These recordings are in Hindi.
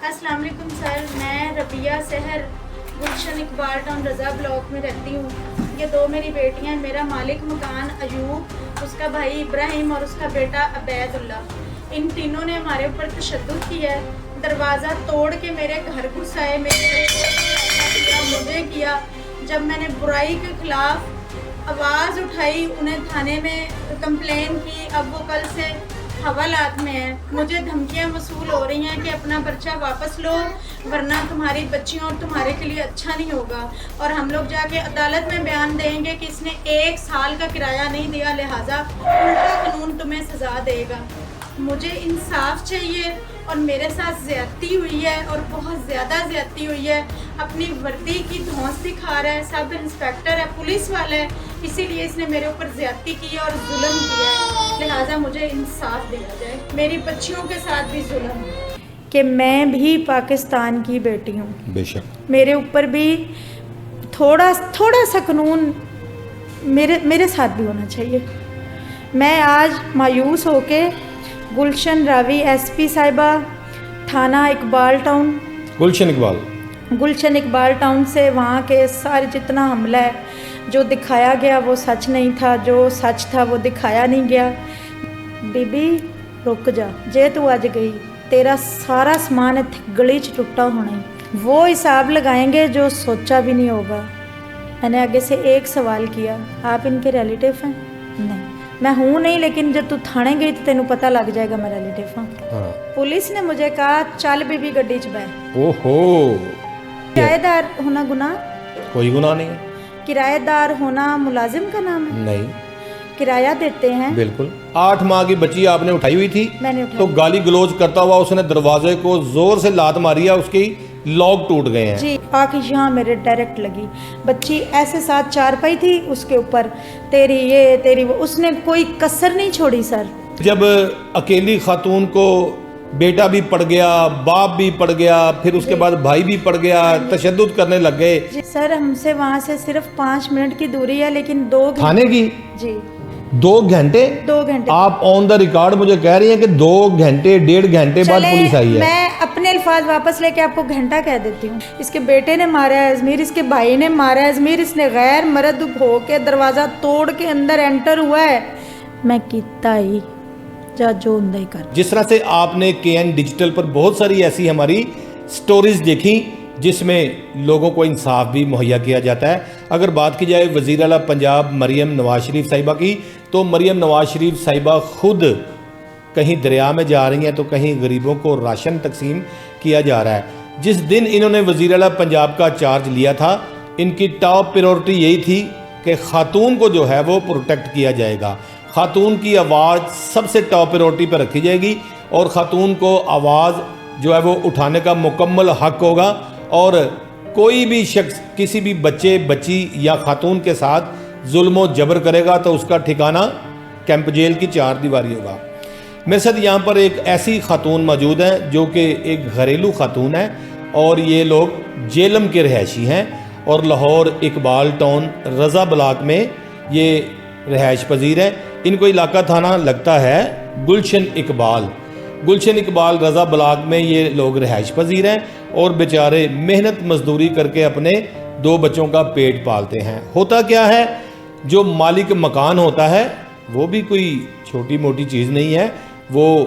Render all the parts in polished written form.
अस्सलाम वालेकुम सर, मैं रबिया सहर गुलशन इकबाल टाउन रज़ा ब्लॉक में रहती हूँ। ये दो मेरी बेटियाँ, मेरा मालिक मकान अयूब, उसका भाई इब्राहिम और उसका बेटा अबैदुल्ला। इन तीनों ने हमारे ऊपर तशद्दुद किया है। दरवाज़ा तोड़ के मेरे घर घुस आए, मुझे किया। जब मैंने बुराई के ख़िलाफ़ आवाज़ उठाई, उन्हें थाने में कंप्लेन की। अब वो कल से हवालात में है। मुझे धमकियां वसूल हो रही हैं कि अपना पर्चा वापस लो, वरना तुम्हारी बच्चियों और तुम्हारे के लिए अच्छा नहीं होगा। और हम लोग जाके अदालत में बयान देंगे कि इसने 1 साल का किराया नहीं दिया, लिहाजा उल्टा कानून तुम्हें सज़ा देगा। मुझे इंसाफ चाहिए और मेरे साथ ज़्यादती हुई है और बहुत ज़्यादा ज़्यादती हुई है। अपनी वर्दी की धौंस दिखा रहा है, सब इंस्पेक्टर है, पुलिस वाला है, इसीलिए इसने मेरे ऊपर ज़्यादती की है और जुल्म किया है। लिहाजा मुझे इंसाफ दिया जाए। मेरी बच्चियों के साथ भी जुल्म है कि मैं भी पाकिस्तान की बेटी हूँ, बेशक मेरे ऊपर भी थोड़ा सा कानून मेरे साथ भी होना चाहिए। मैं आज मायूस होके गुलशन रावी एसपी साहिबा थाना इकबाल टाउन गुलशन इकबाल टाउन से वहाँ के सारे जितना हमला है, जो दिखाया गया वो सच नहीं था, जो सच था वो दिखाया नहीं गया। बीबी रुक जा, जे तू अज गई तेरा सारा सामान इत्थे गली च टुटा होना ही, वो हिसाब लगाएंगे जो सोचा भी नहीं होगा। मैंने आगे से एक सवाल किया, आप इनके रिलेटिव हैं? नहीं। मैं हूँ नहीं, लेकिन जब तू थाने गई तो तेनू पता लग जाएगा मैं रिलेटिव हूँ। पुलिस ने मुझे कहा चल बीबी गड्डी च बैठ। ओहो, किराएदार होना गुनाह? कोई गुनाह नहीं है। किराएदार होना मुलाजिम का नाम है? नहीं। किराया देते हैं? बिल्कुल। 8 माह की बच्ची आपने उठाई हुई थी, मैंने उठाई। तो गाली गलोच करता हुआ उसने दरवाजे को जोर से लात मारी है, उसकी लॉक टूट गए हैं जी। आके यहाँ मेरे डायरेक्ट लगी। बच्ची ऐसे साथ चारपाई थी, उसके ऊपर तेरी ये तेरी वो, उसने कोई कसर नहीं छोड़ी सर। जब अकेली खातून को बेटा भी पड़ गया, बाप भी पड़ गया, फिर उसके बाद भाई भी पड़ गया, तशद्दुद करने लग गए। सर हमसे वहाँ से सिर्फ 5 मिनट की दूरी है, लेकिन 2 थाने की जी 2 घंटे 2 घंटे आप ऑन द रिकॉर्ड मुझे कह रही हैं कि 2 घंटे 1.5 घंटे बाद पुलिस आई है। मैं अपने अल्फाज वापस लेके आपको घंटा कह देती हूँ। इसके बेटे ने मारा है अजमीर, इसके भाई ने मारा है अजमीर, इसने गैर मर्द हो के दरवाजा तोड़ के अंदर एंटर हुआ है। मैं किता ही जा जो नहीं कर। जिस तरह से आपने KN डिजिटल पर बहुत सारी ऐसी हमारी स्टोरीज देखी जिसमें लोगों को इंसाफ भी मुहैया किया जाता है। अगर बात की जाए वज़ीर आला पंजाब मरियम नवाज शरीफ साहिबा की, तो मरियम नवाज शरीफ साहिबा खुद कहीं दरिया में जा रही हैं तो कहीं गरीबों को राशन तकसीम किया जा रहा है। जिस दिन इन्होंने वज़ीर आला पंजाब का चार्ज लिया था, इनकी टॉप प्रायोरिटी यही थी कि ख़ातून को जो है वो प्रोटेक्ट किया जाएगा, ख़ातून की आवाज़ सबसे टॉप प्रायोरिटी पर रखी जाएगी और ख़ातून को आवाज़ जो है वो उठाने का मुकम्मल हक होगा। और कोई भी शख्स किसी भी बच्चे बच्ची या खातून के साथ जुल्म व जबर करेगा तो उसका ठिकाना कैंप जेल की 4 दीवारी होगा। मेरे साथ यहाँ पर एक ऐसी खातून मौजूद है जो कि एक घरेलू खातून है और ये लोग जेलम के रहायशी हैं और लाहौर इकबाल टाउन रज़ा ब्लॉक में ये रहायश पजीर है। इनको इलाका थाना लगता है गुलशन इकबाल रज़ा ब्लॉक में ये लोग रहायश पजीर हैं और बेचारे मेहनत मजदूरी करके अपने 2 बच्चों का पेट पालते हैं। होता क्या है, जो मालिक मकान होता है वो भी कोई छोटी मोटी चीज़ नहीं है, वो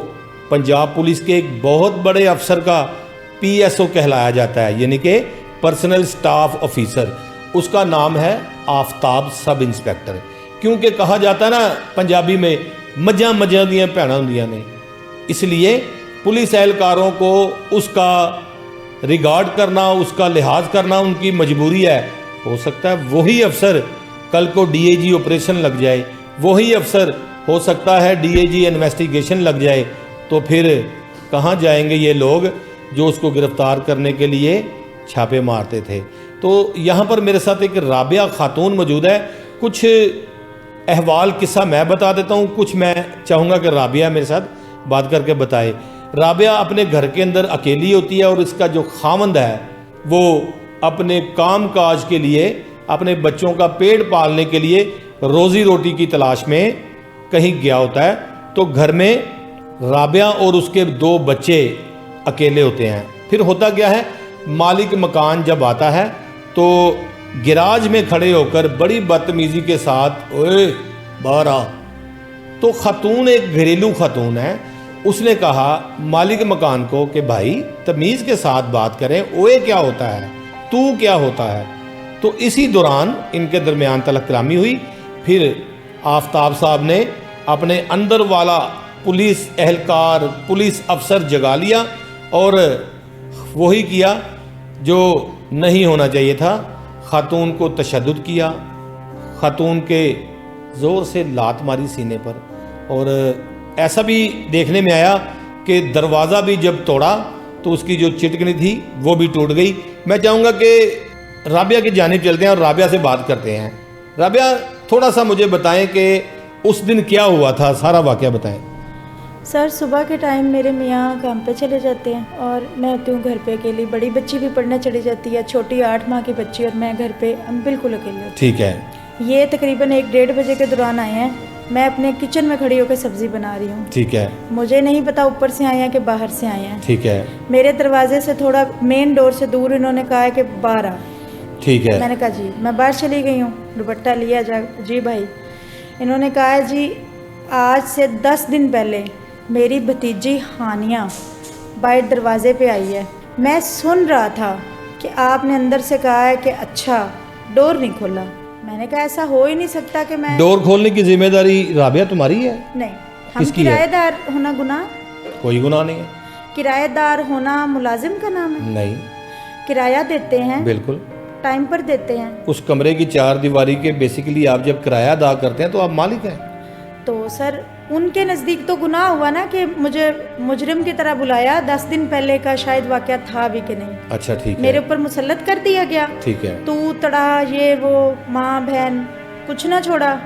पंजाब पुलिस के एक बहुत बड़े अफसर का PSO कहलाया जाता है, यानी कि पर्सनल स्टाफ ऑफिसर। उसका नाम है आफ्ताब सब इंस्पेक्टर। क्योंकि कहा जाता ना पंजाबी में मजा दियां भैणां हुंदियां ने, इसलिए पुलिस एहलकारों को उसका रिगार्ड करना, उसका लिहाज करना उनकी मजबूरी है। हो सकता है वही अफसर कल को DIG ऑपरेशन लग जाए, वही अफसर हो सकता है DIG इन्वेस्टिगेशन लग जाए, तो फिर कहाँ जाएंगे ये लोग जो उसको गिरफ्तार करने के लिए छापे मारते थे। तो यहाँ पर मेरे साथ एक राबिया खातून मौजूद है। कुछ अहवाल किस्सा मैं बता देता हूँ, कुछ मैं चाहूँगा कि राबिया मेरे साथ बात करके बताए। राबिया अपने घर के अंदर अकेली होती है और इसका जो खामंद है वो अपने काम काज के लिए, अपने बच्चों का पेट पालने के लिए रोज़ी रोटी की तलाश में कहीं गया होता है। तो घर में राबिया और उसके 2 बच्चे अकेले होते हैं। फिर होता क्या है, मालिक मकान जब आता है तो गैराज में खड़े होकर बड़ी बदतमीज़ी के साथ, ओए बाहर आ। तो खातून एक घरेलू खातून है, उसने कहा मालिक मकान को कि भाई तमीज़ के साथ बात करें, ओए क्या होता है, तू क्या होता है। तो इसी दौरान इनके दरमियान तलक कलामी हुई। फिर आफ्ताब साहब ने अपने अंदर वाला पुलिस एहलकार, पुलिस अफसर जगा लिया और वही किया जो नहीं होना चाहिए था। खातून को तशद्दुद किया, खातून के ज़ोर से लात मारी सीने पर, और ऐसा भी देखने में आया कि दरवाज़ा भी जब तोड़ा तो उसकी जो चिटकनी थी वो भी टूट गई। मैं चाहूँगा कि राबिया की जानिब चलते हैं और राबिया से बात करते हैं। राबिया, थोड़ा सा मुझे बताएं कि उस दिन क्या हुआ था, सारा वाक़या बताएं। सर, सुबह के टाइम मेरे मियाँ काम पे चले जाते हैं और मैं होती हूँ घर पे अकेली। बड़ी बच्ची भी पढ़ने चली जाती है, छोटी 8 माह की बच्ची, और मैं घर पे हम बिल्कुल अकेले होती। ठीक है। ये तकरीबन 1-1:30 बजे के दौरान आए हैं। मैं अपने किचन में खड़ी होकर सब्जी बना रही हूँ। ठीक है। मुझे नहीं पता ऊपर से आए हैं कि बाहर से आए हैं। ठीक है। मेरे दरवाजे से थोड़ा मेन डोर से दूर इन्होंने कहा है कि बाहर आ। ठीक है। मैंने कहा जी, मैं बाहर चली गई हूँ। दुपट्टा लिया जा, जी भाई। इन्होंने कहा है जी, आज से 10 दिन पहले मेरी भतीजी हानिया बाहर दरवाजे पे आई है। मैं सुन रहा था कि आपने अंदर से कहा है कि अच्छा डोर नहीं खोला। मैंने कहा ऐसा हो ही नहीं सकता कि मैं, डोर खोलने की जिम्मेदारी राबिया तुम्हारी है? नहीं, हम किसकी है? किराएदार होना गुनाह? कोई गुनाह नहीं है। किराएदार होना मुलाजिम का नाम है? नहीं, किराया देते हैं, बिल्कुल टाइम पर देते हैं। उस कमरे की 4 दीवारी के बेसिकली आप जब किराया अदा करते हैं तो आप मालिक हैं। तो सर, उनके नज़दीक तो गुनाह हुआ ना कि मुझे मुजरिम की तरह बुलाया। 10 दिन पहले का शायद वाक़या था भी कि नहीं। अच्छा, ठीक है। मेरे ऊपर मुसल्लत कर दिया गया। ठीक है। तू तड़ा, ये वो, माँ बहन कुछ ना छोड़ा।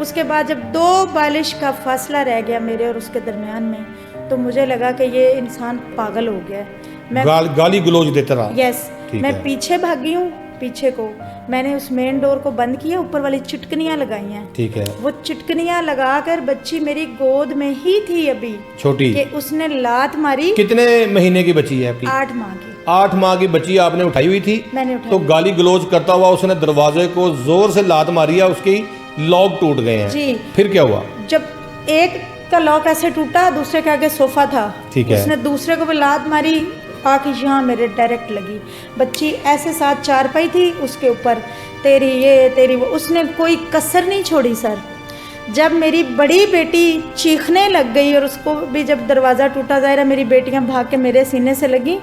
उसके बाद जब 2 बालिश का फासला रह गया मेरे और उसके दरमियान में, तो मुझे लगा कि ये इंसान पागल हो गया है। मैं गाली गलौज देता रहा। यस, ठीक मैं है। पीछे भागी हूँ। पीछे को मैंने उस मेन डोर को बंद किया, ऊपर वाली चिटकनियाँ लगाई हैं। ठीक है। वो चिटकनियाँ लगाकर बच्ची मेरी गोद में ही थी अभी, छोटी, कि उसने लात मारी। कितने महीने की बच्ची है आपकी? 8 माह की। 8 माह की बच्ची आपने उठाई हुई थी? मैंने उठाई। तो गाली गलौज करता हुआ उसने दरवाजे को जोर से लात मारी है, उसकी लॉक टूट गए हैं। जी। फिर क्या हुआ? जब एक का लॉक ऐसे टूटा, दूसरे के आगे सोफा था। ठीक है। उसने दूसरे को भी लात मारी, आके यहाँ मेरे डायरेक्ट लगी। बच्ची ऐसे साथ चारपाई थी, उसके ऊपर तेरी ये तेरी वो, उसने कोई कसर नहीं छोड़ी सर। जब मेरी बड़ी बेटी चीखने लग गई और उसको भी जब दरवाज़ा टूटा, ज़ाहिर है मेरी बेटियां भाग के मेरे सीने से लगी,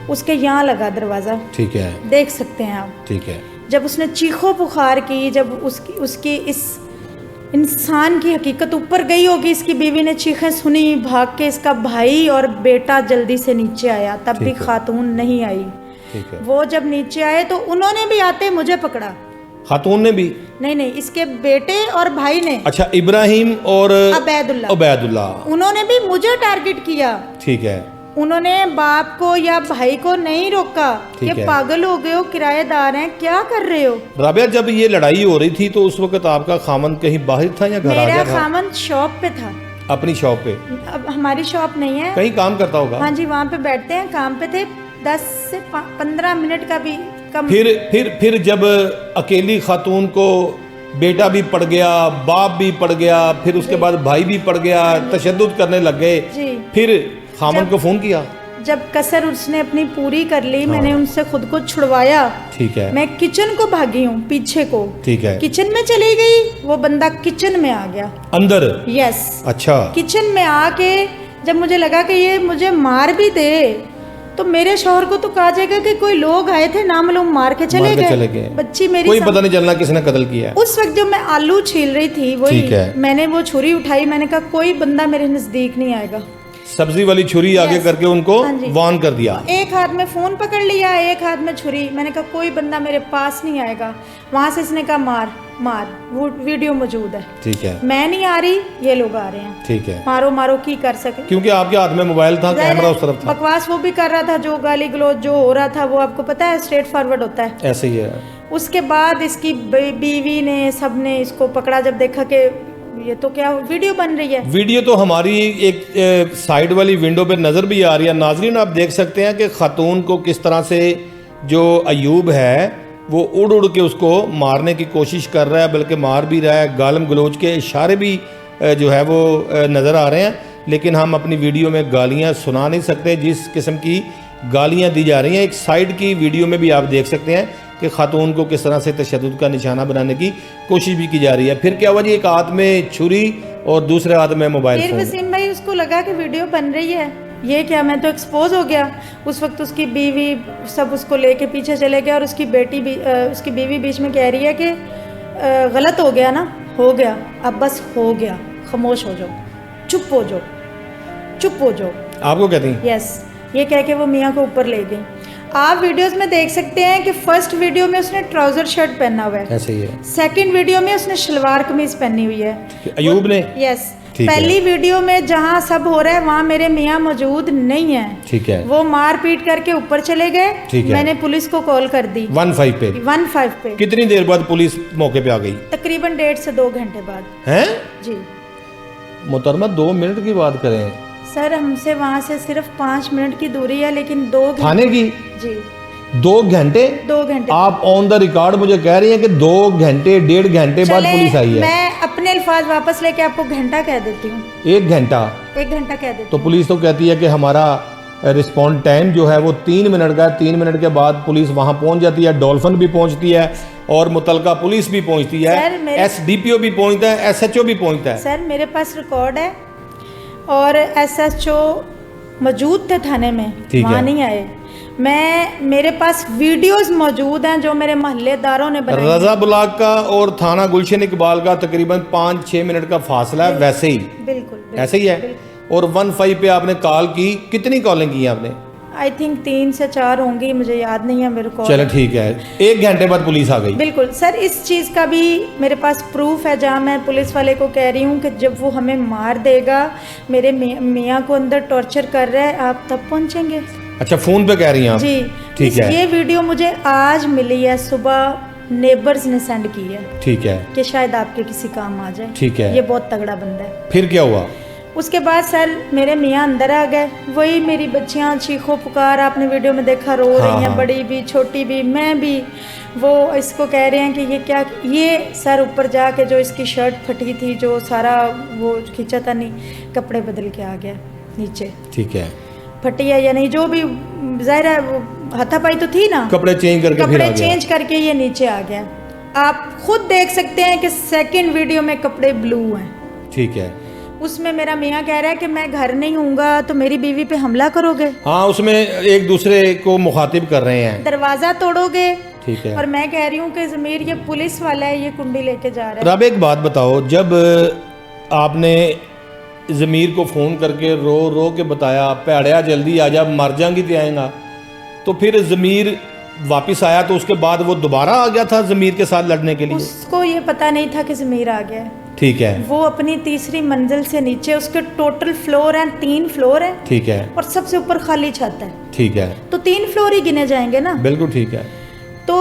उसके यहाँ लगा दरवाज़ा। ठीक है। देख सकते हैं आप। ठीक है। जब उसने चीखो पुकार की, जब उसकी इस इंसान की हकीकत ऊपर गई होगी, इसकी बीवी ने चीखें सुनी, भाग के इसका भाई और बेटा जल्दी से नीचे आया, तब भी खातून नहीं आई। ठीक है। वो जब नीचे आए तो उन्होंने भी आते मुझे पकड़ा। खातून ने भी? नहीं, इसके बेटे और भाई ने। अच्छा, इब्राहिम और अबैदुल्ला, उन्होंने भी मुझे टारगेट किया। ठीक है। उन्होंने बाप को या भाई को नहीं रोका कि पागल हो गए हो, किराएदार हैं, क्या कर रहे हो। राबिया, जब ये लड़ाई हो रही थी तो उस वक्त आपका खामन कहीं बाहर था या घर आ गया था? मेरा खामन शॉप पे था। अपनी शॉप पे? अब हमारी शॉप नहीं है, कहीं काम करता होगा। हाँ जी, वहाँ पे बैठते हैं, काम पे थे। 10 से 15 मिनट का भी कम। फिर जब अकेली खातून को बेटा भी पड़ गया, बाप भी पड़ गया, फिर उसके बाद भाई भी पड़ गया, तशद्दुद करने लग गए, फिर खामन को फोन किया? जब कसर उसने अपनी पूरी कर ली, मैंने उनसे खुद को छुड़वाया। ठीक है। मैं किचन को भागी हूँ, पीछे को। ठीक है। किचन में चली गई, वो बंदा किचन में आ गया अंदर। यस। अच्छा। किचन में आके जब मुझे लगा कि ये मुझे मार भी दे, तो मेरे शौहर को तो कहा जाएगा कि कोई लोग आए थे, नामालूम, मार के चले गए। बच्ची मेरी, कोई पता नहीं चलना किसने कत्ल किया। उस वक्त जब मैं आलू छील रही थी, वही मैंने वो छुरी उठाई, मैंने कहा कोई बंदा मेरे नजदीक नहीं आएगा। सब्जी वाली छुरी आगे करके उनको वार्न कर दिया। एक हाथ में फोन पकड़ लिया, एक हाथ में छुरी। मैंने कहा कोई बंदा मेरे पास नहीं आएगा। वहां से इसने कहा मार मार, वो वीडियो मौजूद है। ठीक है। मैं नहीं आ रही, ये लोग आ रहे हैं। ठीक है। मारो मारो की कर सके, क्योंकि आपके हाथ में मोबाइल था, कैमरा उस तरफ था। बकवास वो भी कर रहा था, जो गाली गलौज जो हो रहा था वो आपको पता है स्ट्रेट फॉरवर्ड होता है, ऐसे ही है। उसके बाद इसकी बीवी ने, सबने इसको पकड़ा। जब देखा कि ये तो क्या वीडियो बन रही है। वीडियो तो हमारी एक साइड वाली विंडो पे नज़र भी आ रही है। नाजरीन आप देख सकते हैं कि खातून को किस तरह से जो अयूब है वो उड़ उड़ के उसको मारने की कोशिश कर रहा है, बल्कि मार भी रहा है। गालम गलोच के इशारे भी जो है वो नज़र आ रहे हैं, लेकिन हम अपनी वीडियो में गालियाँ सुना नहीं सकते जिस किस्म की गालियाँ दी जा रही हैं। एक साइड की वीडियो में भी आप देख सकते हैं कि खातून को किस तरह से तशद्दुद का निशाना बनाने की कोशिश भी की जा रही है। फिर क्या हुआ जी, एक हाथ में छुरी और दूसरे हाथ में मोबाइल फिर फोन। वसीम भाई उसको लगा कि वीडियो बन रही है, ये क्या, मैं तो एक्सपोज हो गया। उस वक्त उसकी बीवी सब उसको लेके पीछे चले गए और उसकी बेटी भी उसकी बीवी बीच में कह रही है कि गलत हो गया ना, हो गया, अब बस हो गया, खामोश हो जाओ, चुप हो जाओ, चुप हो जाओ। आपको कहती हैं? यस, ये कह के वो मियाँ को ऊपर ले गई। आप वीडियोस में देख सकते हैं कि फर्स्ट वीडियो में उसने ट्राउजर शर्ट पहना हुआ है, ऐसे ही है। सेकंड वीडियो में उसने शलवार कमीज पहनी हुई है। अयूब ने? यस। ठीक है। पहली वीडियो में जहाँ सब हो रहा है वहाँ मेरे मियाँ मौजूद नहीं है। ठीक है। वो मार पीट करके ऊपर चले गए। ठीक है। मैंने पुलिस को कॉल कर दी 15 पे। 15 पे। कितनी देर बाद पुलिस मौके पे आ गई? तकरीबन 1.5 से 2 घंटे बाद। हैं? जी मोहतरमा 2 मिनट की बात करें। सर, हमसे वहाँ से सिर्फ 5 मिनट की दूरी है, लेकिन 2 घंटे। थाने की? जी 2 घंटे? 2 घंटे। आप ऑन द रिकॉर्ड मुझे कह रही हैं कि 2 घंटे 1.5 घंटे बाद चले, पुलिस आई है। मैं अपने अल्फाज वापस लेके आपको घंटा कह देती हूँ। 1 घंटा? 1 घंटा कह देती तो हूँ। पुलिस तो कहती है कि हमारा रिस्पॉन्ड टाइम जो है वो 3 मिनट का है। 3 मिनट के बाद पुलिस वहां पहुंच जाती है, डॉल्फिन भी पहुंचती है और मुतलका पुलिस भी पहुंचती है, सर, मेरे- एसडीपीओ भी पहुंचता है, एसएचओ भी पहुंचता है। सर, मेरे पास रिकॉर्ड है और एसएचओ मौजूद थे थाने में, ठीक है। वहाँ नहीं आए। मेरे पास वीडियोस मौजूद हैं जो मेरे मोहल्लेदारों ने बनाई। रजा बुलाग का और थाना गुलशन इकबाल का तकरीबन 5-6 मिनट का फासला है, वैसे ही बिल्कुल ऐसे ही है। और 15 पे आपने कॉल की, कितनी कॉलिंग की आपने? आई थिंक 3 से 4 होंगी, मुझे याद नहीं है मेरे को। चलो ठीक है, 1 घंटे बाद पुलिस आ गई। बिल्कुल सर, इस चीज़ का भी मेरे पास प्रूफ है, जहाँ मैं पुलिस वाले को कह रही हूँ कि जब वो हमें मार देगा, मेरे मियाँ को अंदर टॉर्चर कर रहा है, आप तब पहुँचेंगे। अच्छा, फोन पे कह रही हैं आप? जी ठीक है। ये वीडियो मुझे आज मिली है, सुबह नेबर्स ने सेंड की है ठीक है। कि शायद आपके किसी काम आ जाए। ठीक है। ये बहुत तगड़ा बंदा है। फिर क्या हुआ? उसके बाद सर मेरे मियाँ अंदर आ गए, वही मेरी बच्चियाँ चीखो पुकार, आपने वीडियो में देखा, रो हाँ, रही हैं, हाँ। बड़ी भी छोटी भी, मैं भी। वो इसको कह रहे हैं कि ये क्या, ये सर ऊपर जाके जो इसकी शर्ट फटी थी, जो सारा वो खींचा था, नहीं कपड़े बदल के आ गया नीचे। ठीक है। फटी है या नहीं जो भी, जाहिर है वो हाथापाई तो थी ना, कपड़े चेंज करके फिर आ कपड़े गया। चेंज करके ये नीचे आ गया। आप खुद देख सकते हैं कि सेकंड वीडियो में कपड़े ब्लू हैं। ठीक है। उसमें मेरा मियाँ कह रहा है कि मैं घर नहीं हूँगा तो मेरी बीवी पे हमला करोगे, हाँ, उसमें एक दूसरे को मुखातिब कर रहे हैं। दरवाजा तोड़ोगे। ठीक है। और मैं कह रही हूँ कि ज़मीर ये पुलिस वाला है, ये कुंडी लेके जा रहा है। अब एक बात बताओ, जब आपने ज़मीर को फ़ोन करके रो रो के बताया पैड़िया जल्दी आ जा, मर जाएंगी तो आएगा, तो फिर ज़मीर वापस आया तो उसके बाद वो दोबारा आ गया था ज़मीर के साथ लड़ने के लिए? उसको ये पता नहीं था कि ज़मीर आ गया है। ठीक है। वो अपनी तीसरी मंजिल से नीचे, उसके टोटल फ्लोर हैं 3 फ्लोर है ठीक है। और सबसे ऊपर खाली छत है, ठीक है। तो 3 फ्लोर ही गिने जाएंगे ना। बिल्कुल ठीक है। तो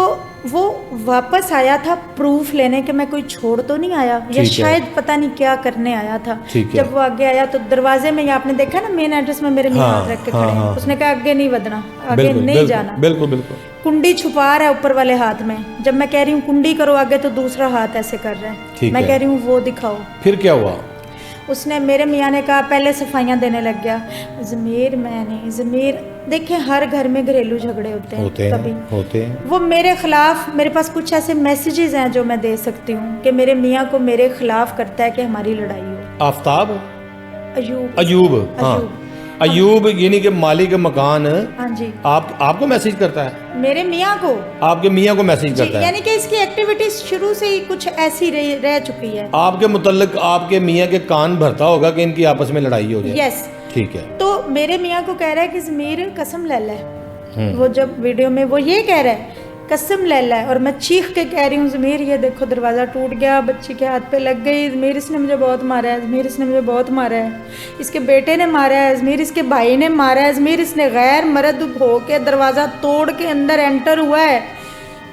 वो वापस आया था प्रूफ लेने के, मैं कोई छोड़ तो नहीं आया, या ठीक है। शायद पता नहीं क्या करने आया था। ठीक है। जब वो आगे आया तो दरवाजे में, आपने देखा ना मेन एड्रेस में मेरे मियाँ हाथ रख के हाँ, खड़े हैं। हाँ। उसने कहा आगे नहीं बढ़ना, आगे बिल्कुल नहीं बिल्कुल, जाना। बिल्कुल बिल्कुल। कुंडी छुपा रहा है ऊपर वाले हाथ में, जब मैं कह रही हूँ कुंडी करो आगे तो दूसरा हाथ ऐसे कर रहा है। ठीक मैं है। कह रही हूँ वो दिखाओ। फिर क्या हुआ? उसने, मेरे मियाँ ने कहा, पहले सफाइयाँ देने लग गया। ज़मीर, मैं नहीं, ज़मीर देखिए हर घर में घरेलू झगड़े होते हैं कभी। होते हैं। वो मेरे खिलाफ, मेरे पास कुछ ऐसे मैसेजेस हैं जो मैं दे सकती हूँ कि मेरे मियाँ को मेरे खिलाफ करता है कि हमारी लड़ाई हो। आफ्ताब? अयूब। अयूब, हाँ। अयूब यानी कि मालिक मकान हाँ जी। आपको मैसेज करता है? मेरे मियाँ को, आपके मियाँ को मैसेज जी, करता है? यानी कि इसकी एक्टिविटीज शुरू से ही कुछ ऐसी रह चुकी है। आपके मुतल्लिक आपके मियाँ के कान भरता होगा कि इनकी आपस में लड़ाई हो जाए। यस। ठीक है। तो मेरे मियाँ को कह रहा है कि ज़मीर कसम ले ले। वो जब वीडियो में वो ये कह रहा है कसम ले ले, और मैं चीख के कह रही हूँ ज़मीर ये देखो दरवाज़ा टूट गया, बच्ची के हाथ पे लग गई, ज़मीर इसने मुझे बहुत मारा है, ज़मीर इसने मुझे बहुत मारा है, इसके बेटे ने मारा है, ज़मीर इसके भाई ने मारा है, ज़मीर इसने गैर मर्द हो के दरवाज़ा तोड़ के अंदर एंटर हुआ है।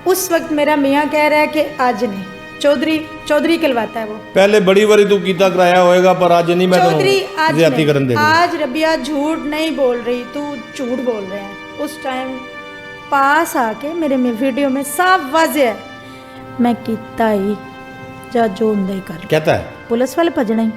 उस वक्त मेरा मियाँ कह रहा है कि आज नहीं, चौधरी कहलवाता है वो। पहले बड़ी बारी तू कीता कराया होएगा पर आज नहीं, मैं चौधरी आज ज्यादती नहीं। करन दे रही। आज रबिया झूठ नहीं बोल रही, तू झूठ बोल रहे हैं। उस टाइम पास आके मेरे में वीडियो में साफ वाज़ेह है, मैं कीता ही जा जो हुंदा ही कर। कहता है पुलिस वाले भजना ही,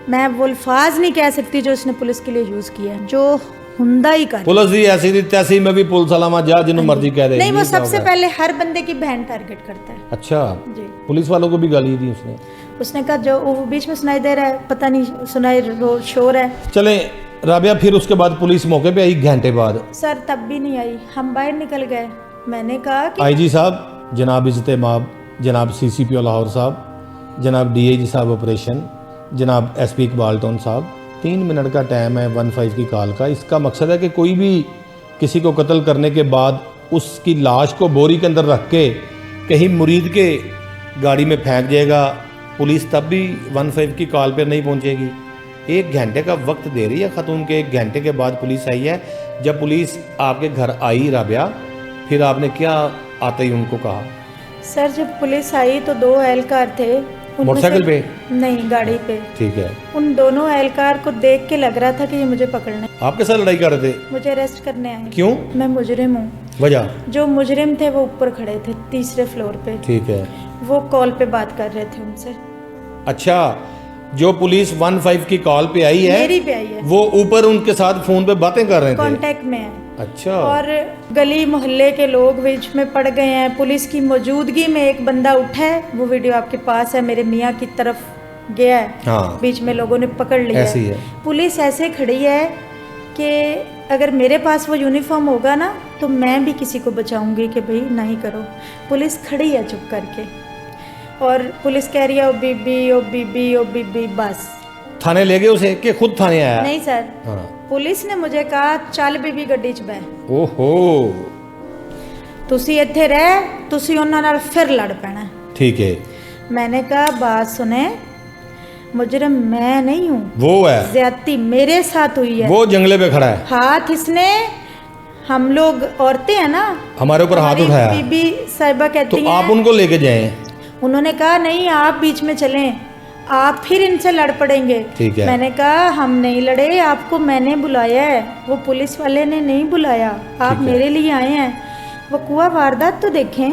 मैं वो अल्फाज नहीं कह सकती जो उसने पुलिस के लिए यूज़ किया है, जो हुंदा ही कर। पुलिस ही ऐसी थी तैसी में भी पुलिस वाला जा जिन्हों मर्जी कह दे। नहीं, वो सबसे पहले हर बंदे की बहन टारगेट करता है। अच्छा, जी। पुलिस वालों को भी गाली दी उसने। उसने कहा जो वो बीच में सुनाई दे रहा है, पता नहीं सुनाई शोर है। चले राबिया, फिर उसके बाद पुलिस मौके पे आई घंटे बाद। सर तब भी नहीं आई, हम बाहर निकल गए। मैंने कहा कि आईजी साहब, जनाब इज्जत-ए-माब, जनाब सीसीपी लाहौर साहब, जनाब डीआईजी साहब ऑपरेशन, जनाब एसपी इकबाल टोन साहब, 3 मिनट का टाइम है 15 की कॉल का। इसका मकसद है कि कोई भी किसी को कत्ल करने के बाद उसकी लाश को बोरी के अंदर रख के कहीं मुरीद के गाड़ी में फेंक जाएगा, पुलिस तब भी 15 की कॉल पर नहीं पहुंचेगी। 1 घंटे का वक्त दे रही है खातून के। 1 घंटे के बाद पुलिस आई है। जब पुलिस आपके घर आई राबिया, फिर आपने क्या आते ही उनको कहा? सर जब पुलिस आई तो 2 एहलकार थे। उनमें मोटरसाइकिल से- पे? नहीं, गाड़ी पे। ठीक है। उन दोनों एहलकार को देख के लग रहा था कि ये मुझे पकड़ने, आपके साथ लड़ाई कर रहे थे? मुझे अरेस्ट करने आए। क्यों? मैं मुजरिम हूँ। वजह? जो मुजरिम थे वो ऊपर खड़े थे 3रे फ्लोर पे, ठीक है। वो कॉल पे बात कर रहे थे उनसे। अच्छा, जो पुलिस 15 की कॉल पे आई है मेरी पे आई है, वो ऊपर उनके साथ फोन पे बातें कर रहे थे? कांटेक्ट में है। अच्छा। और गली मोहल्ले के लोग बीच में पड़ गए हैं। पुलिस की मौजूदगी में एक बंदा उठा है, वो वीडियो आपके पास है, मेरे मियाँ की तरफ गया है। हाँ। बीच में लोगों ने पकड़ लिया ऐसे ही है। पुलिस ऐसे खड़ी है कि अगर मेरे पास वो यूनिफॉर्म होगा ना तो मैं भी किसी को बचाऊंगी कि भाई नहीं करो। पुलिस खड़ी है चुप करके, और पुलिस कह रही है ओ बीबी ओ बीबी ओ बीबी। बस। थाने ले गए उसे कि खुद थाने आया? नहीं सर, हाँ। पुलिस ने मुझे कहा चल बीबी गड्डी च बह, ओहो, तुसी इत्थे रह, तुसी उन्हां नाल फिर लड़ पैना। ठीक है। मैंने कहा बात सुने, मुजरिम मैं नहीं हूँ, वो है, ज्यादती मेरे साथ हुई है। वो जंगले पे खड़ा है, हाथ इसने, हम लोग औरतें हैं ना, हमारे ऊपर हाथ हमारी उठाया, बीबी साहिबा तो कहती आप हैं। उनको लेके जाएं। उन्होंने कहा नहीं आप बीच में चलें, आप फिर इनसे लड़ पड़ेंगे। ठीक है। मैंने कहा हम नहीं लड़े, आपको मैंने बुलाया है, वो पुलिस वाले ने नहीं बुलाया, आप ठीक है। मेरे लिए आए हैं। वकुआ वारदात तो देखें,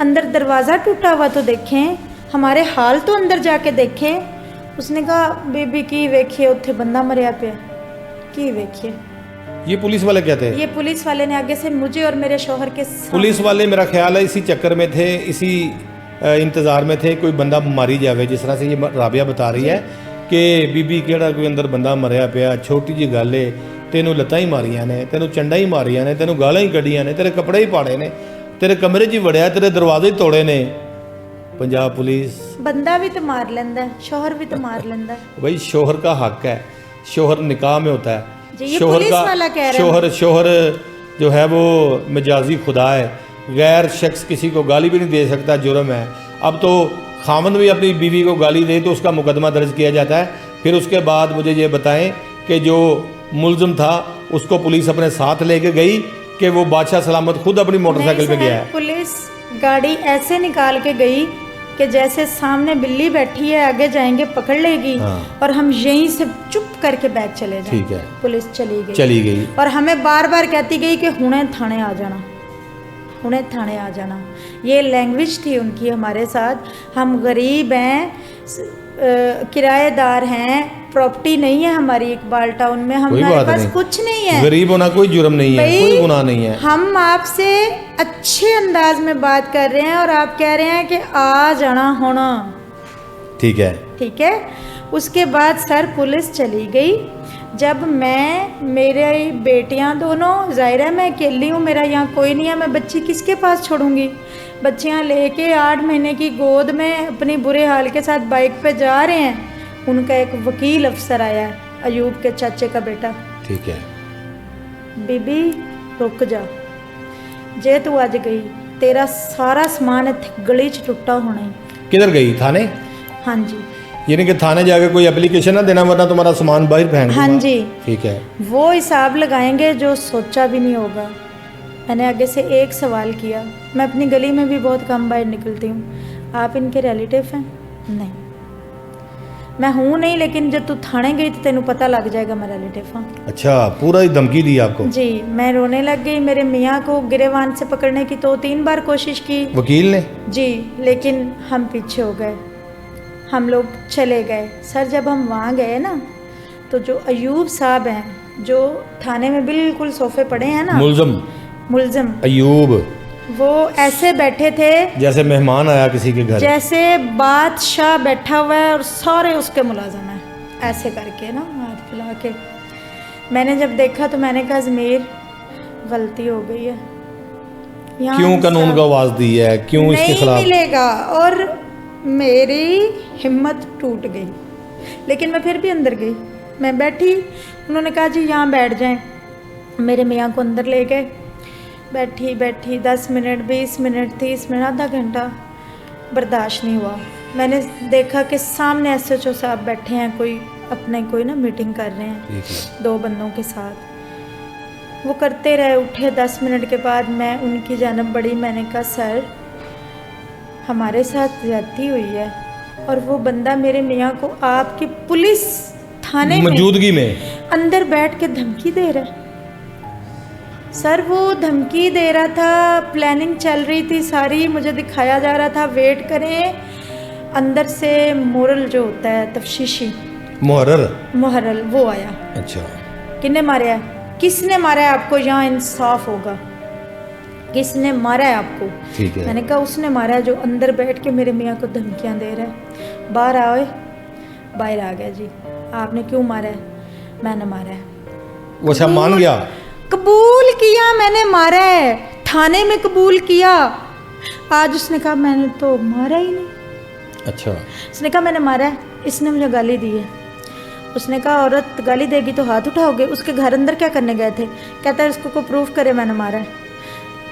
अंदर दरवाज़ा टूटा हुआ तो देखें, हमारे हाल तो अंदर जाके देखें। उसने कहा बेबी की वेखिए उत्थे बंदा मरिया पे, की वेखिए। ये पुलिस वाले कहते हैं? ये पुलिस वाले ने आगे से मुझे और मेरे शौहर के सामने- पुलिस वाले मेरा ख्याल है इसी चक्कर में थे, इसी इंतज़ार में थे कोई बंदा मारी जावे। जिस तरह से ये राबिया बता रही है कि बीबी केड़ा कोई अंदर बंदा मरिया पिया, छोटी जी गल है, तेनों लत्तां ही मारियां ने, तेनों चंडा ही मारियां ने, तेनों गालां ही कढ़ियां ने, तेरे कपड़े ही पाड़े ने, तेरे कमरे 'ਚ ही वड़िया, तेरे दरवाजे ही तोड़े ने। पंजाब पुलिस बंदा भी तो मार लेंदा है, शौहर भी तो मार लेंदा है। भाई शोहर का हक है, शोहर निकाह में होता जी, है। ये शोहर पुलिस का वाला कह रहा है। शोहर जो है वो मिजाजी खुदा है, गैर शख्स किसी को गाली भी नहीं दे सकता, जुर्म है। अब तो खामन भी अपनी बीवी को गाली दे तो उसका मुकदमा दर्ज किया जाता है। फिर उसके बाद मुझे ये बताएं कि जो मुलजिम था उसको पुलिस अपने साथ लेके गई कि वो बादशाह सलामत खुद अपनी मोटरसाइकिल पे नहीं गया सर, है? पुलिस गाड़ी ऐसे निकाल के गई कि जैसे सामने बिल्ली बैठी है, आगे जाएंगे पकड़ लेगी, हाँ। और हम यहीं से चुप करके बैग चले जाएं। ठीक है। पुलिस चली चली गई। और हमें बार बार कहती गई कि हुणे थाने आ जाना, हुणे थाने आ जाना। ये लैंग्वेज थी उनकी हमारे साथ। हम गरीब हैं, किराएदार हैं, प्रॉपर्टी नहीं है हमारी इकबाल टाउन में, कोई हमारे बात पास नहीं। कुछ नहीं है। गरीब होना कोई जुर्म नहीं है, भाई, कोई गुनाह नहीं है। हम आपसे अच्छे अंदाज में बात कर रहे हैं और आप कह रहे हैं कि आ जाना होना। ठीक है। ठीक है। उसके बाद सर पुलिस चली गई। जब मैं, मेरे बेटियां दोनों, जाहिर है मैं अकेली हूँ, मेरा यहाँ कोई नहीं है, मैं बच्ची किसके पास छोड़ूंगी। बच्चियाँ लेके 8 महीने की गोद में अपनी बुरे हाल के साथ बाइक पे जा रहे हैं। उनका एक वकील अफसर आया है, अयूब के चाचे का बेटा। ठीक है। बीबी रुक जा, जे तू अज गई तेरा सारा समान इत्थे गली च टुट्टा होना ही। किधर गई? थाने? हाँ जी। यानी कि थाने जाके कोई एप्लीकेशन ना देना वरना तुम्हारा सामान बाहर फेंक दूंगा। हाँ जी। ठीक है। वो हिसाब लगाएंगे जो सोचा भी नहीं होगा। मैंने आगे से एक सवाल किया, मैं अपनी गली में भी बहुत कम बाहर निकलती हूँ। आप इनके रिलेटिव हैं? नहीं। मैं हूँ नहीं, लेकिन जब तू थाने गई तो तेनू पता लग जाएगा मैं रिलेटिव हाँ। अच्छा, पूरा ही धमकी दी आपको? जी, मैं रोने लग गई। मेरे मियाँ को गिरेबान से पकड़ने की 2-3 बार कोशिश की वकील ने? जी, लेकिन हम पीछे हो गए, हम लोग चले गए। सर जब हम वहाँ गए ना, तो जो अयूब साहब हैं, जो थाने में बिल्कुल सोफे पड़े हैं ना, मुलजम अयूब, वो ऐसे बैठे थे जैसे मेहमान आया किसी के घर, जैसे बादशाह बैठा हुआ है और सारे उसके मुलाजम हैं, ऐसे करके ना हाथ फैला के। मैंने जब देखा तो मैंने कहा ज़मीर गलती हो गई है, यहाँ क्यों कानून का आवाज़ दी है, क्यों इसके खिलाफ नहीं मिलेगा। और मेरी हिम्मत टूट गई, लेकिन मैं फिर भी अंदर गई। मैं बैठी, उन्होंने कहा जी यहाँ बैठ जाएं। मेरे मियाँ को अंदर ले गए। बैठी 10 मिनट, 20 मिनट, 30 मिनट, आधा घंटा, बर्दाश्त नहीं हुआ। मैंने देखा कि सामने SHO साहब बैठे हैं, कोई ना मीटिंग कर रहे हैं 2 बंदों के साथ। वो करते रहे, उठे 10 मिनट के बाद मैं उनकी जानब बढ़ी। मैंने कहा सर हमारे साथ ज्यादती हुई है, और वो बंदा मेरे मियाँ को आपकी पुलिस थाने मौजूदगी में अंदर बैठ के धमकी दे रहा है। सर वो धमकी दे रहा था, प्लानिंग चल रही थी सारी, मुझे दिखाया जा रहा था वेट करें। अंदर से मोरल जो होता है, तफ्शीशी मुहर्रर वो आया। अच्छा, किसने मारा है? किसने मारा है आपको? यहाँ इंसाफ होगा, किसने मारा है आपको? ठीक है। मैंने कहा उसने मारा है जो अंदर बैठ के मेरे मियाँ को धमकियाँ दे रहा है। बाहर आओ। बाहर आ गया जी। आपने क्यों मारा है? मैंने मारा है। वो सब मान गया, कबूल किया मैंने मारा है, थाने में कबूल किया। आज उसने कहा मैंने तो मारा ही नहीं। अच्छा, उसने कहा मैंने मारा है, इसने मुझे गाली दी है। उसने कहा औरत गाली देगी तो हाथ उठाओगे? उसके घर अंदर क्या करने गए थे? कहता है इसको को प्रूफ करे मैंने मारा है।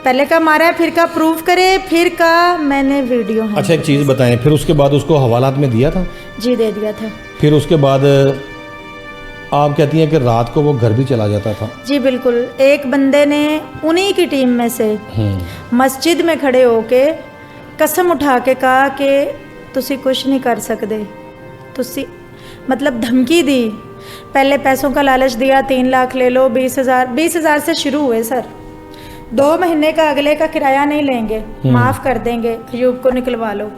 पहले का मारा है, फिर का प्रूफ करे, फिर का मैंने वीडियो है। अच्छा, एक चीज़ बताएं, फिर उसके बाद उसको हवालात में दिया था? जी दे दिया था। फिर उसके बाद आप कहती हैं कि रात को वो घर भी चला जाता था? जी बिल्कुल। एक बंदे ने उन्हीं की टीम में से मस्जिद में खड़े होके कसम उठा के कहा कि तुसी कुछ नहीं कर सकते, तुसी मतलब धमकी दी। पहले पैसों का लालच दिया, 3 लाख ले लो, 20,000 से शुरू हुए सर। 2 महीने का अगले का किराया नहीं लेंगे, माफ़ कर देंगे, अयूब को निकलवा लो।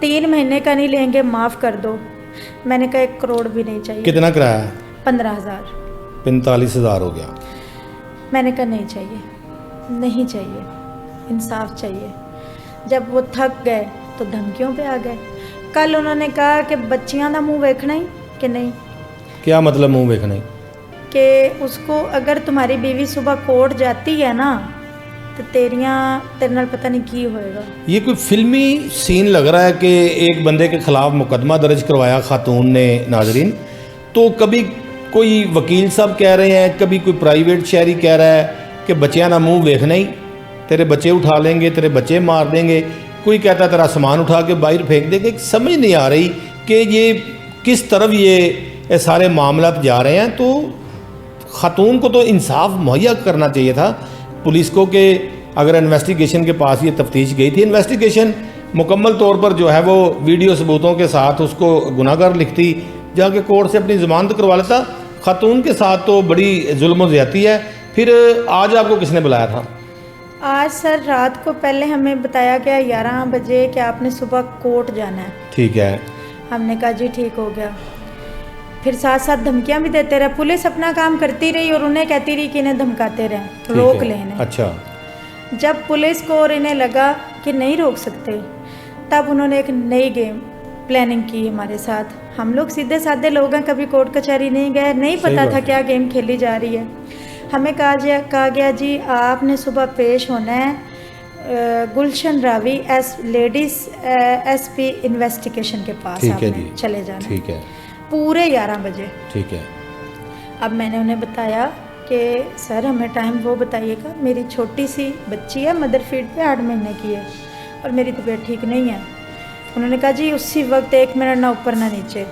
3 महीने का नहीं लेंगे, माफ़ कर दो। मैंने कहा 1 करोड़ भी नहीं चाहिए। कितना किराया? 15,000। 45,000 हो गया। मैंने कहा नहीं चाहिए, नहीं चाहिए, इंसाफ चाहिए। जब वो थक गए तो धमकियों पे आ गए। कल उन्होंने कहा कि बच्चियां दा मुंह देखना ही कि नहीं। क्या मतलब मुंह देखना ही? कि उसको अगर तुम्हारी बीवी सुबह कोर्ट जाती है ना, तो तेरे नाल पता नहीं की होएगा। ये कोई फिल्मी सीन लग रहा है कि एक बंदे के खिलाफ मुकदमा दर्ज करवाया खातून ने। नाजरीन, तो कभी कोई वकील साहब कह रहे हैं, कभी कोई प्राइवेट शहरी कह रहा है कि बच्चियां ना मुंह देखना ही, तेरे बच्चे उठा लेंगे, तेरे बच्चे मार देंगे। कोई कहता है तेरा सामान उठा के बाहर फेंक देंगे। समझ नहीं आ रही कि ये किस तरफ ये सारे मामला जा रहे हैं। तो खातून को तो इंसाफ मुहैया करना चाहिए था पुलिस को, कि अगर इन्वेस्टिगेशन के पास ये तफ्तीश गई थी, इन्वेस्टिगेशन मुकम्मल तौर पर जो है वो वीडियो सबूतों के साथ उसको गुनाहगार लिखती, जाके कोर्ट से अपनी ज़मानत करवा लेता। खातून के साथ तो बड़ी जुल्म ज़्यादती है। फिर आज आपको किसने बुलाया था? आज सर रात को पहले हमें बताया गया 11 बजे कि आपने सुबह कोर्ट जाना है। ठीक है। हमने कहा जी ठीक हो गया। फिर साथ साथ धमकियां भी देते रहे। पुलिस अपना काम करती रही और उन्हें कहती रही कि इन्हें धमकाते रहें, रोक लें। अच्छा। जब पुलिस को और इन्हें लगा कि नहीं रोक सकते, तब उन्होंने एक नई गेम प्लानिंग की हमारे साथ। हम लोग सीधे साधे लोग हैं, कभी कोर्ट कचहरी नहीं गए, नहीं पता था क्या गेम खेली जा रही है। हमें कहा गया जी आपने सुबह पेश होना है गुलशन रावी लेडीज़ SP इन्वेस्टिगेशन के पास, आपने चले जाना। ठीक है। पूरे 11 बजे। ठीक है। अब मैंने उन्हें बताया कि सर हमें टाइम वो बताइएगा, मेरी छोटी सी बच्ची है, मदर फीड पे 8 महीने की है और मेरी तबीयत ठीक नहीं है। उन्होंने कहा जी उसी वक्त 1 मिनट ना ऊपर ना नीचे।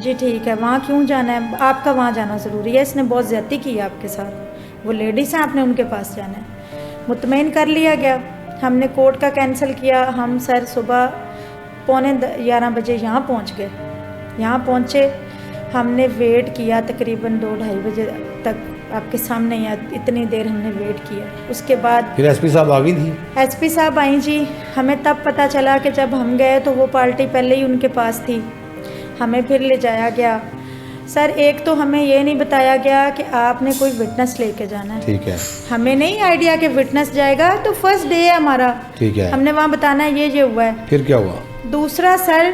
जी ठीक है। वहाँ क्यों जाना है? आपका वहाँ जाना ज़रूरी है, इसने बहुत ज़्यादती की है आपके साथ, वो लेडीज़ हैं, आपने उनके पास जाना है। मुतमईन कर लिया गया। हमने कोर्ट का कैंसिल किया। हम सर सुबह 11:15 बजे यहाँ पहुँच गए। यहाँ पहुँचे, हमने वेट किया तकरीबन 2-2:30 बजे तक, आपके सामने ही इतनी देर हमने वेट किया। उसके बाद फिर एसपी साहब आ गई थी? एसपी साहब आई जी। हमें तब पता चला कि जब हम गए तो वो पार्टी पहले ही उनके पास थी। हमें फिर ले जाया गया। सर एक तो हमें ये नहीं बताया गया कि आपने कोई विटनेस लेके जाना है। ठीक है। हमें नहीं आइडिया कि विटनेस जाएगा, तो फर्स्ट डे है हमारा। ठीक है। हमने वहाँ बताना है ये हुआ है। फिर क्या हुआ? दूसरा सर,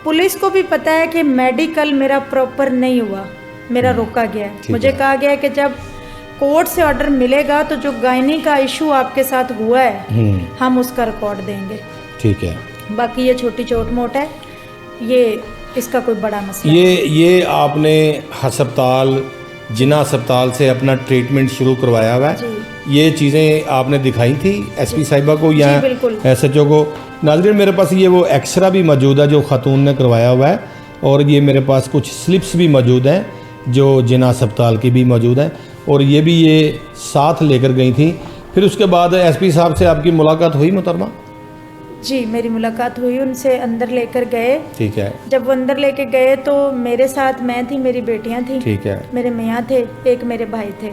पुलिस को भी पता है कि मेडिकल मेरा प्रॉपर नहीं हुआ, मेरा रोका गया है। मुझे कहा गया है कि जब कोर्ट से ऑर्डर मिलेगा तो जो गायनी का इशू आपके साथ हुआ है हम उसका रिकॉर्ड देंगे। ठीक है। बाकी ये छोटी चोट मोट है, ये इसका कोई बड़ा मसला ये आपने अस्पताल, जिना अस्पताल से अपना ट्रीटमेंट शुरू करवाया हुआ है। ये चीज़ें आपने दिखाई थी एसपी साहिबा को या एसएचओ को? नाज़रीन मेरे पास ये वो एक्सरा भी मौजूद है जो खातून ने करवाया हुआ है, और ये मेरे पास कुछ स्लिप्स भी मौजूद हैं जो जिना अस्पताल की भी मौजूद हैं, और ये भी ये साथ लेकर गई थी। फिर उसके बाद एसपी साहब से आपकी मुलाकात हुई मोहतरमा? जी मेरी मुलाकात हुई, उनसे अंदर लेकर गए। ठीक है। जब वो अंदर लेके गए तो मेरे साथ मैं थी, मेरी बेटियां थी। ठीक है। मेरे मियाँ थे, एक मेरे भाई थे।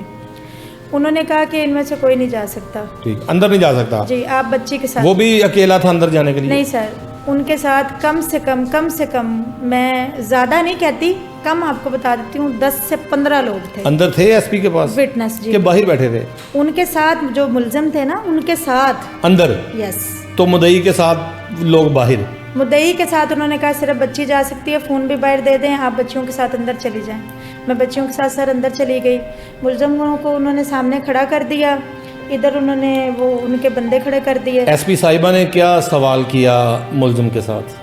उन्होंने कहा कि इनमें से कोई नहीं जा सकता। ठीक, अंदर नहीं जा सकता? जी, आप बच्ची के साथ। वो भी अकेला था अंदर जाने के लिए? नहीं सर, उनके साथ कम से कम मैं ज़्यादा नहीं कहती, कम आपको बता देती हूँ, 10 से 15 लोग थे अंदर। थे एसपी के पास विटनेस जी के बाहर बैठे थे? उनके साथ जो मुलजम थे ना, उनके साथ अंदर। यस। तो मुद्दई के साथ लोग बाहर? मुद्दई के साथ उन्होंने कहा सिर्फ बच्ची जा सकती है, फ़ोन भी बाहर दे दें, आप बच्चियों के साथ अंदर चली जाएं। मैं बच्चियों के साथ सर अंदर चली गई। मुलजमों को उन्होंने सामने खड़ा कर दिया, इधर उन्होंने वो उनके बंदे खड़े कर दिए। एसपी साहिबा ने क्या सवाल किया मुलजम के साथ?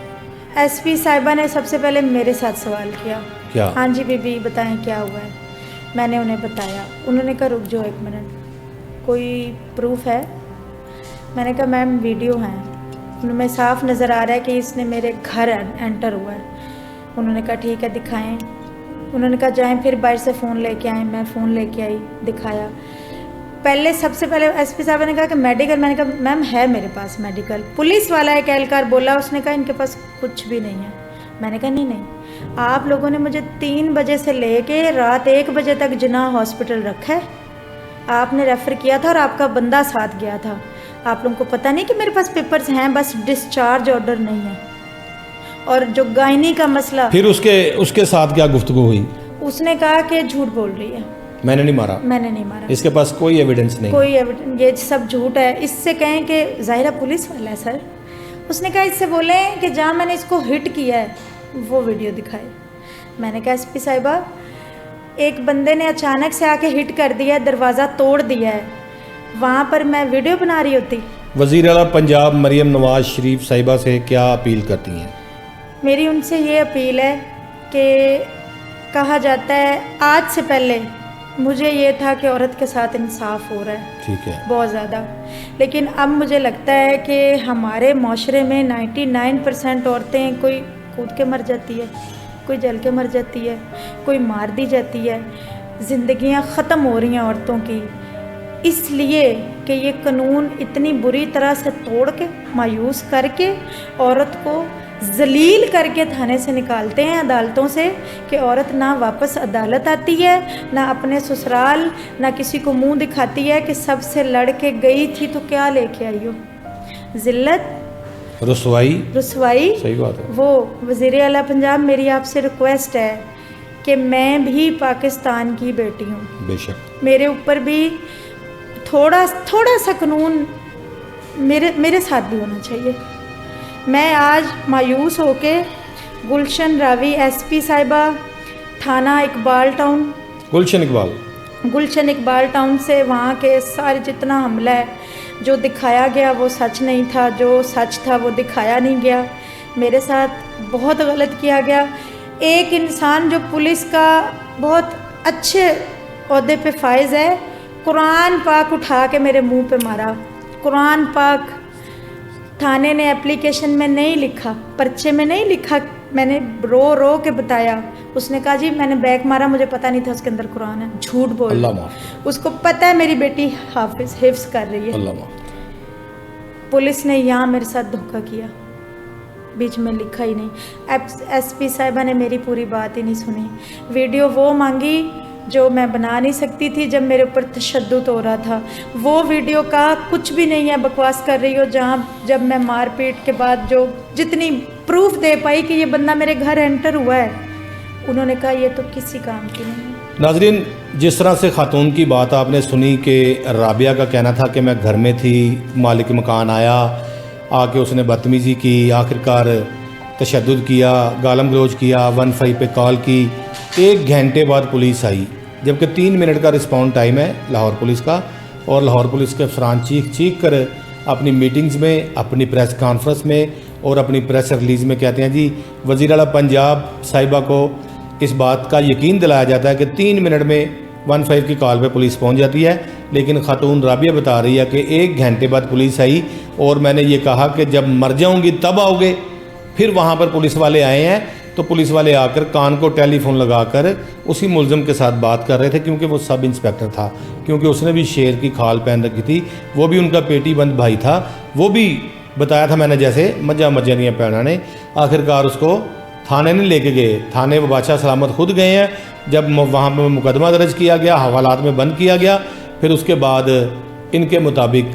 एसपी साहिबा ने सबसे पहले मेरे साथ सवाल किया। क्या? हाँ जी बीबी बताएं क्या हुआ है। मैंने उन्हें बताया। उन्होंने कहा रुक जाओ 1 मिनट, कोई प्रूफ है? मैंने कहा मैम वीडियो है, उनमें साफ नज़र आ रहा है कि इसने मेरे घर एंटर हुआ है। उन्होंने कहा ठीक है दिखाएं। उन्होंने कहा जाएं, फिर बाहर से फ़ोन लेके आएँ। मैं फ़ोन लेके आई, दिखाया। पहले सबसे पहले एसपी साहब ने कहा कि मेडिकल। मैंने कहा मैम है मेरे पास मेडिकल। पुलिस वाला एक एहलकार बोला, उसने कहा इनके पास कुछ भी नहीं है। मैंने कहा नहीं, आप लोगों ने मुझे 3 बजे से लेके रात 1 बजे तक जिना हॉस्पिटल रखा है, आपने रेफ़र किया था और आपका बंदा साथ गया था। आप लोगों को पता नहीं कि मेरे पास पेपर्स हैं, बस डिस्चार्ज ऑर्डर नहीं है। और जो गायनी का मसला, फिर उसके साथ क्या गुफ्तगू हुई? उसने कहा कि झूठ बोल रही है, मैंने नहीं मारा। मैंने नहीं मारा, इसके पास कोई एविडेंस नहीं, कोई एविडेंस, ये सब झूठ है। इससे कहें कि ज़ाहिरा पुलिस वाला है सर। उसने कहा इससे बोले कि जहाँ मैंने इसको हिट किया है वो वीडियो दिखाए। मैंने कहा एसपी साहिबा, एक बंदे ने अचानक से आके हिट कर दिया, दरवाज़ा तोड़ दिया है, वहाँ पर मैं वीडियो बना रही होती। वज़ीर आला पंजाब मरियम नवाज शरीफ साहिबा से क्या अपील करती हैं? मेरी उनसे ये अपील है कि कहा जाता है आज से पहले मुझे ये था कि औरत के साथ इंसाफ हो रहा है, ठीक है, बहुत ज़्यादा, लेकिन अब मुझे लगता है कि हमारे माशरे में 99% औरतें कोई कूद के मर जाती है, कोई जल के मर जाती है, कोई मार दी जाती है। ज़िंदगियां ख़त्म हो रही हैं औरतों की, इसलिए कि ये कानून इतनी बुरी तरह से तोड़ के, मायूस करके, औरत को जलील करके थाने से निकालते हैं, अदालतों से, कि औरत ना वापस अदालत आती है, ना अपने ससुराल, ना किसी को मुंह दिखाती है कि सबसे लड़ के गई थी तो क्या लेके आई हो, जिल्लत, रुसवाई। सही बात है। वो वज़ीर आला पंजाब, मेरी आपसे रिक्वेस्ट है कि मैं भी पाकिस्तान की बेटी हूँ, बेशक मेरे ऊपर भी थोड़ा सा कानून मेरे साथ भी होना चाहिए। मैं आज मायूस होके गुलशन रावी एसपी साहिबा, थाना इकबाल टाउन, गुलशन इकबाल टाउन से वहाँ के सारे जितना हमला है, जो दिखाया गया वो सच नहीं था, जो सच था वो दिखाया नहीं गया, मेरे साथ बहुत गलत किया गया। एक इंसान जो पुलिस का बहुत अच्छे ओहदे पे फायज है, कुरान पाक उठा के मेरे मुंह पे मारा। कुरान पाक थाने ने एप्लीकेशन में नहीं लिखा, पर्चे में नहीं लिखा, मैंने रो के बताया। उसने कहा जी मैंने बैक मारा, मुझे पता नहीं था उसके अंदर कुरान है। झूठ बोल, उसको पता है मेरी बेटी हिफ्ज़ कर रही है। पुलिस ने यहाँ मेरे साथ धोखा किया, बीच में लिखा ही नहीं। एसपी साहिबा ने मेरी पूरी बात ही नहीं सुनी। वीडियो वो मांगी जो मैं बना नहीं सकती थी जब मेरे ऊपर तशद्दुद हो रहा था। वो वीडियो का कुछ भी नहीं है, बकवास कर रही हो, जहाँ जब मैं मारपीट के बाद जो जितनी प्रूफ दे पाई कि ये बंदा मेरे घर एंटर हुआ है, उन्होंने कहा ये तो किसी काम की नहीं है। नाजरीन, जिस तरह से खातून की बात आपने सुनी कि राबिया का कहना था कि मैं घर में थी, मालिक मकान आया, आके उसने बदतमीज़ी की, आखिरकार तशद्दुद किया, गालम गलोच किया, 15 पे कॉल की। 1 घंटे बाद पुलिस आई, जबकि 3 मिनट का रिस्पॉन्स टाइम है लाहौर पुलिस का, और लाहौर पुलिस के अफसरान चीख कर अपनी मीटिंग्स में, अपनी प्रेस कॉन्फ्रेंस में और अपनी प्रेस रिलीज़ में कहते हैं जी वज़ीर आला पंजाब साहिबा को इस बात का यकीन दिलाया जाता है कि 3 मिनट में 15 की कॉल पे पुलिस पहुंच जाती है। लेकिन खातून राबिया बता रही है कि 1 घंटे बाद पुलिस आई और मैंने ये कहा कि जब मर जाऊंगी तब आओगे। फिर वहाँ पर पुलिस वाले आए हैं तो पुलिस वाले आकर कान को टेलीफोन लगाकर उसी मुलज़िम के साथ बात कर रहे थे, क्योंकि वो सब इंस्पेक्टर था, क्योंकि उसने भी शेर की खाल पहन रखी थी, वो भी उनका पेटी बंद भाई था, वो भी बताया था मैंने जैसे मज्जा नहीं पहना ने। आखिरकार उसको थाने नहीं लेके गए, थाने वो बादशाह सलामत खुद गए हैं। जब वहाँ पर मुकदमा दर्ज किया गया, हवालात में बंद किया गया, फिर उसके बाद इनके मुताबिक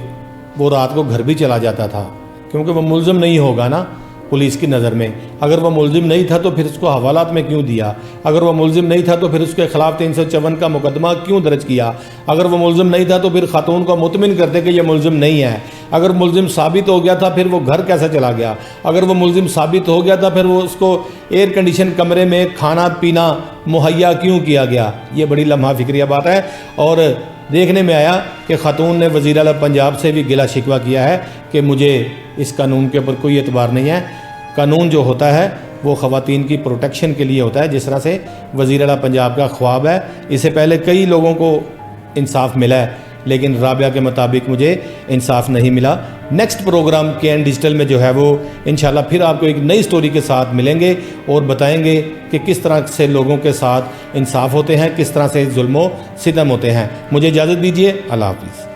वो रात को घर भी चला जाता था, क्योंकि वो मुलज़िम नहीं होगा ना पुलिस की नज़र में। अगर वह मुलज़िम नहीं था तो फिर उसको हवालात में क्यों दिया? अगर वह मुलज़िम नहीं था तो फिर उसके ख़िलाफ़ 354 का मुकदमा क्यों दर्ज किया? अगर वह मुलज़िम नहीं था तो फिर खातून को मुतमिन करते कि यह मुलज़िम नहीं है। अगर मुलज़िम साबित हो गया था फिर वो घर कैसे चला गया? अगर वो मुलज़िम साबित हो गया था फिर वो उसको एयर कंडीशन कमरे में खाना पीना मुहैया क्यों किया गया? ये बड़ी लम्हा फिक्रिया बात है। और देखने में आया कि खातून ने वज़ीर आला पंजाब से भी गिला शिकवा किया है कि मुझे इस कानून के ऊपर कोई एतबार नहीं है। कानून जो होता है वो ख़वातीन की प्रोटेक्शन के लिए होता है, जिस तरह से वज़ीर आला पंजाब का ख्वाब है। इससे पहले कई लोगों को इंसाफ मिला है, लेकिन राबिया के मुताबिक मुझे इंसाफ नहीं मिला। नेक्स्ट प्रोग्राम KN डिजिटल में जो है वो इंशाल्लाह फिर आपको एक नई स्टोरी के साथ मिलेंगे और बताएंगे कि किस तरह से लोगों के साथ इंसाफ होते हैं, किस तरह से जुल्मो सितम होते हैं। मुझे इजाज़त दीजिए, अल्लाह हाफ़िज़।